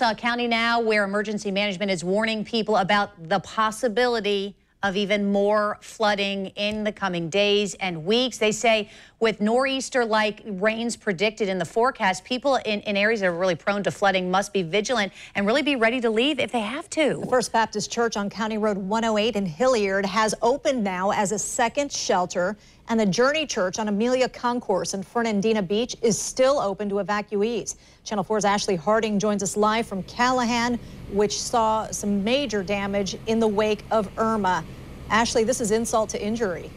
Nassau County now, where emergency management is warning people about the possibility of even more flooding in the coming days and weeks. They say with nor'easter-like rains predicted in the forecast, people in areas that are really prone to flooding must be vigilant and really be ready to leave if they have to. The First Baptist Church on County Road 108 in Hilliard has opened now as a second shelter, and the Journey Church on Amelia Concourse in Fernandina Beach is still open to evacuees. Channel 4's Ashley Harding joins us live from Callahan, which saw some major damage in the wake of Irma. Ashley, this is insult to injury.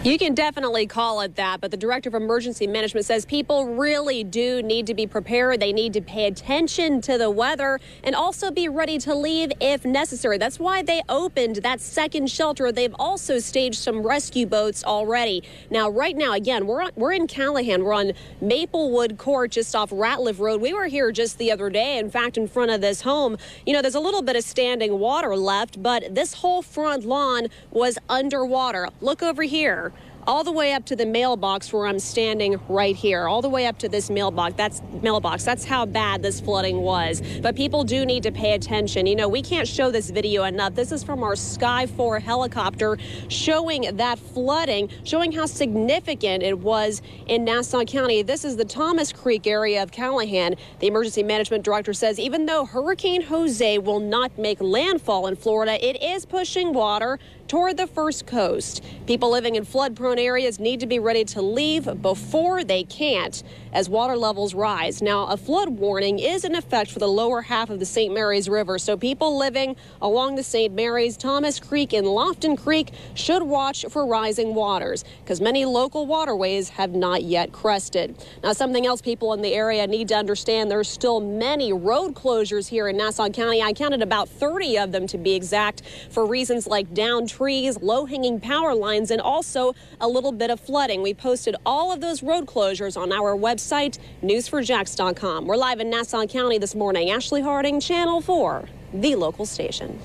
You can definitely call it that, but the Director of Emergency Management says people really do need to be prepared. They need to pay attention to the weather and also be ready to leave if necessary. That's why they opened that second shelter. They've also staged some rescue boats already. Now, right now, again, we're in Callahan. We're on Maplewood Court, just off Ratliff Road. We were here just the other day, in fact, in front of this home. You know, there's a little bit of standing water left, but this whole front lawn was underwater. Look over here. All the way up to the mailbox where I'm standing right here, all the way up to this mailbox. That's how bad this flooding was. But people do need to pay attention. You know, we can't show this video enough. This is from our Sky 4 helicopter showing that flooding, showing how significant it was in Nassau County. This is the Thomas Creek area of Callahan. The emergency management director says even though Hurricane Jose will not make landfall in Florida, it is pushing water toward the first coast. People living in flood-prone areas need to be ready to leave before they can't as water levels rise. Now, a flood warning is in effect for the lower half of the St. Mary's River, so people living along the St. Mary's, Thomas Creek, and Lofton Creek should watch for rising waters because many local waterways have not yet crested. Now, something else people in the area need to understand, there's still many road closures here in Nassau County. I counted about 30 of them to be exact for reasons like downed trees, low-hanging power lines, and also a little bit of flooding. We posted all of those road closures on our website, news4jax.com. We're live in Nassau County this morning. Ashley Harding, Channel 4, the local station.